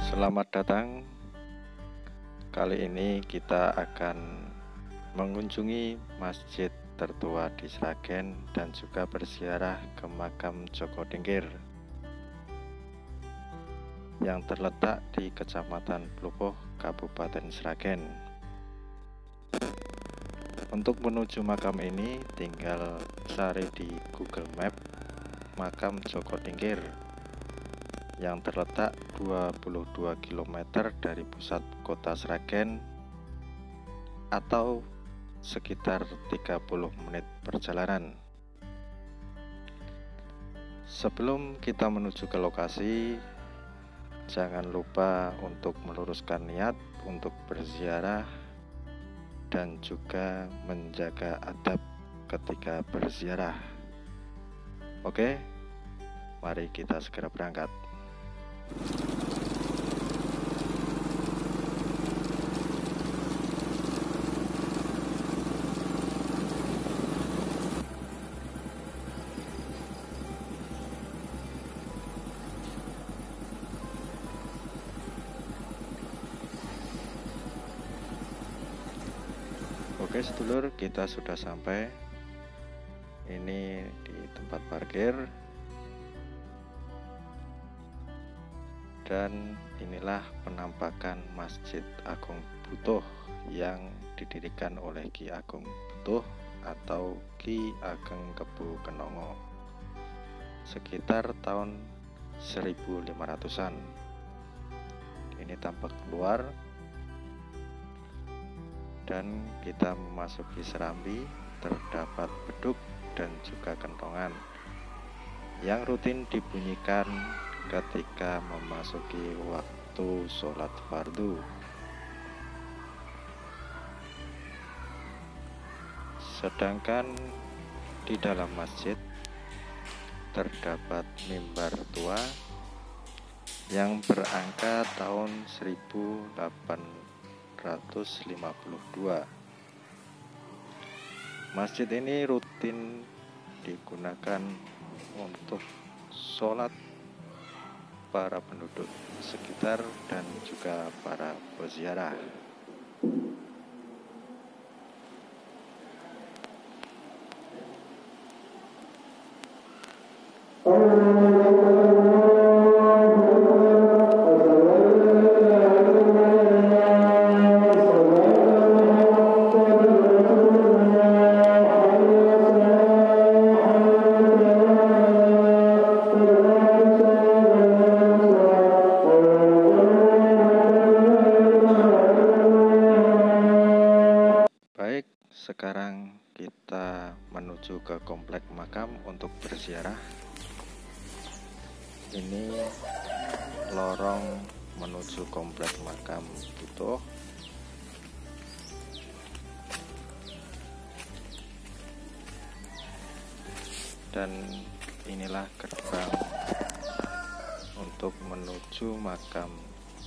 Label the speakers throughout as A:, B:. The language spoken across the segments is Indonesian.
A: Selamat datang. Kali ini kita akan mengunjungi masjid tertua di Sragen dan juga berziarah ke makam Joko Tingkir yang terletak di Kecamatan Plupuh, Kabupaten Sragen. Untuk menuju makam ini tinggal cari di Google Map makam Joko Tingkir yang terletak 22 km dari pusat kota Sragen atau sekitar 30 menit perjalanan. Sebelum kita menuju ke lokasi, jangan lupa untuk meluruskan niat untuk berziarah dan juga menjaga adab ketika berziarah. Oke, mari kita segera berangkat. Oke sedulur, kita sudah sampai. Ini di tempat parkir. Dan inilah penampakan Masjid Agung Butuh yang didirikan oleh Ki Agung Butuh atau Ki Ageng Kebu Kenongo sekitar tahun 1500-an. Ini tampak luar dan kita memasuki serambi. Terdapat beduk dan juga kentongan yang rutin dibunyikan ketika memasuki waktu sholat fardu. Sedangkan di dalam masjid terdapat mimbar tua yang berangka tahun 1852. Masjid ini rutin digunakan untuk sholat para penduduk sekitar dan juga para peziarah. Sekarang kita menuju ke komplek makam untuk berziarah. Ini lorong menuju komplek makam Butuh. Dan inilah gerbang untuk menuju makam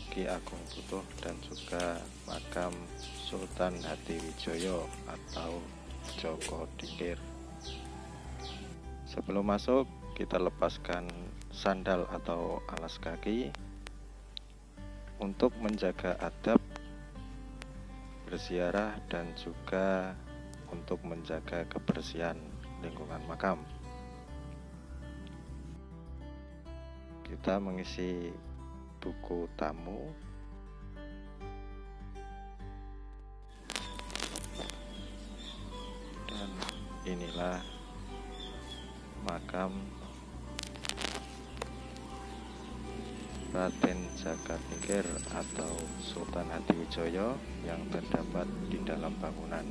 A: Ki Agung Butuh dan juga makam Sultan Hadiwijoyo atau Joko Tingkir. Sebelum masuk, kita lepaskan sandal atau alas kaki untuk menjaga adab berziarah dan juga untuk menjaga kebersihan lingkungan makam. Kita mengisi buku tamu dan inilah makam Raden Jaka Tingkir atau Sultan Hadiwijoyo yang terdapat di dalam bangunan.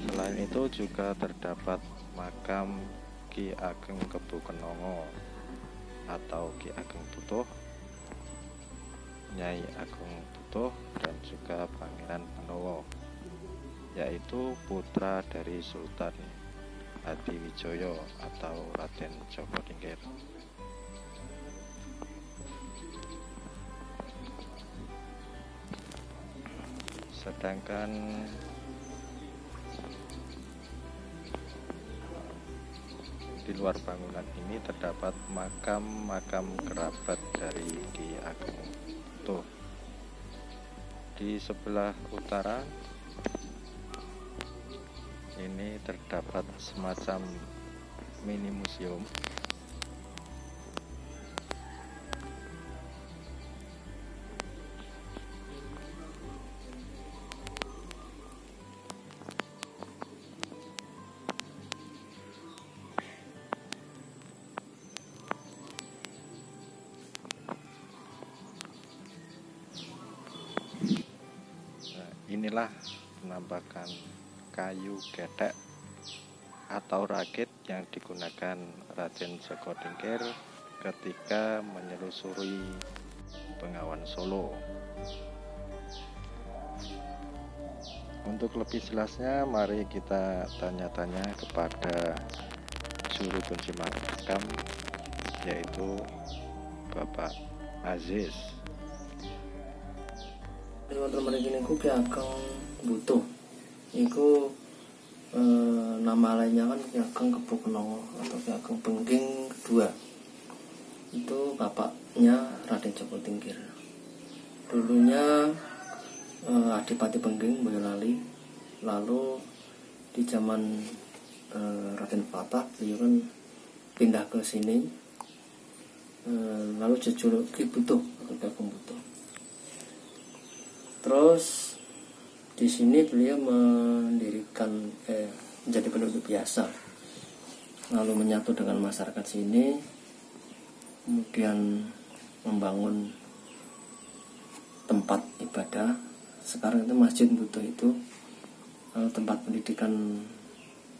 A: Selain itu juga terdapat makam Ki Ageng Kebu Kenongo atau Ki Ageng Butuh, Nyai Agung Butuh dan juga Pangeran Penowo, yaitu putra dari Sultan Hadiwijoyo atau Raden Joko Tingkir. Sedangkan di luar bangunan ini terdapat makam kerabat dari Ki Ageng. Tuh, di sebelah utara ini terdapat semacam mini museum. Inilah penampakan kayu getek atau rakit yang digunakan Raden Joko Tingkir ketika menyelusuri Bengawan Solo. Untuk lebih jelasnya, mari kita tanya-tanya kepada juru kunci makam, yaitu Bapak Aziz.
B: Wonten mriki niku Ki Ageng Butuh. Iku nama lainnya kan Ki Ageng Kebukno atau Ki Ageng Bengging kedua. Itu bapaknya Raden Joko Tingkir. Dulunya Adipati Bengging Boyolali. Lalu di zaman Raden Patah beliau kan pindah ke sini. Lalu dijuluki Butuh atau Ki Ageng Butuh. Terus di sini beliau mendirikan menjadi penduduk biasa, lalu menyatu dengan masyarakat sini, kemudian membangun tempat ibadah. Sekarang itu Masjid Butuh itu tempat pendidikan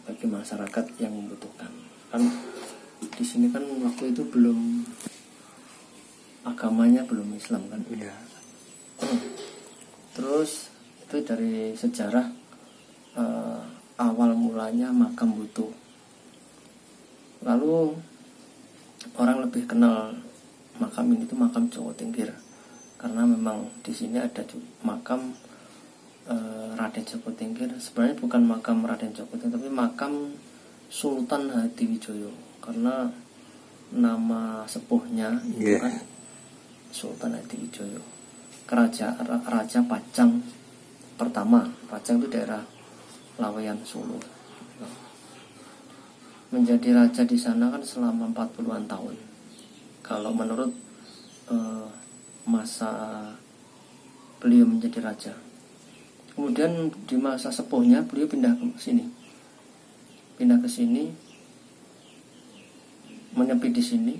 B: bagi masyarakat yang membutuhkan. Kan di sini kan waktu itu belum agamanya belum Islam kan.
A: Iya.
B: Terus itu dari sejarah awal mulanya makam Butuh. Lalu orang lebih kenal makam ini itu makam Joko Tingkir, karena memang di sini ada makam Raden Joko Tingkir. Sebenarnya bukan makam Raden Joko Tingkir, tapi makam Sultan Hadiwijoyo, karena nama sepuhnya itu kan Sultan Hadiwijoyo. Raja Pajang pertama. Pajang itu daerah Laweyan Solo. Menjadi raja di sana kan selama 40-an tahun. Kalau menurut masa beliau menjadi raja. Kemudian di masa sepuhnya beliau pindah ke sini. Menyepi di sini,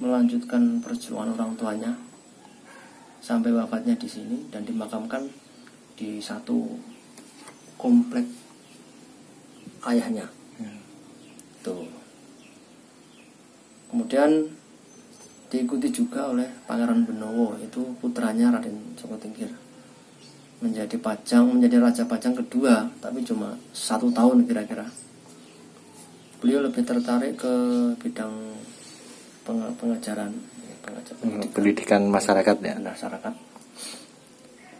B: melanjutkan perjuangan orang tuanya sampai wafatnya di sini dan dimakamkan di satu komplek ayahnya. Tuh. Kemudian diikuti juga oleh Pangeran Benowo, itu putranya Raden Joko Tingkir. Menjadi Raja Pajang kedua, tapi cuma 1 tahun kira-kira. Beliau lebih tertarik ke bidang pengajaran.
A: Pendidikan masyarakat ya.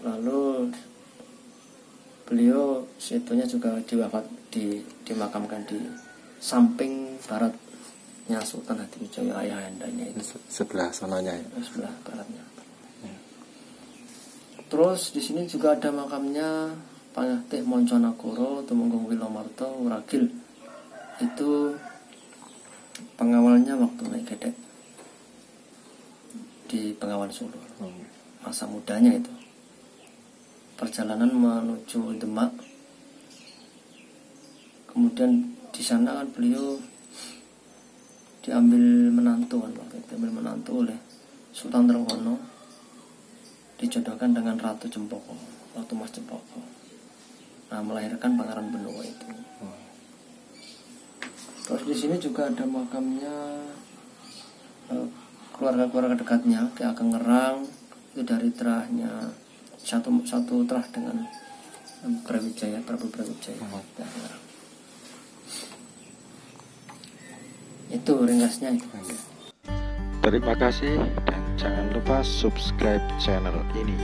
B: Lalu beliau situnya juga dimakamkan di samping baratnya Sultan Hadiwijoyo ayahandanya itu.
A: Sebelah sononya ya.
B: Sebelah baratnya. Terus di sini juga ada makamnya Pangeh Monconagoro Tumenggung Wilomarto Wuragil. Itu pengawalnya waktu naik gedek di Bengawan Solo, masa mudanya itu. Perjalanan menuju Demak, kemudian di sana kan beliau diambil menantu oleh Sultan Trenggono, dijodohkan dengan Ratu Jempoko, Ratu Mas Jempoko. Nah, melahirkan Pangeran Benowo itu. Terus di sini juga ada makamnya keluarga dekatnya, Ki Ageng Ngerang, itu dari terahnya satu terah dengan Prabu Brawijaya. Itu ringkasnya itu.
A: Terima kasih dan jangan lupa subscribe channel ini.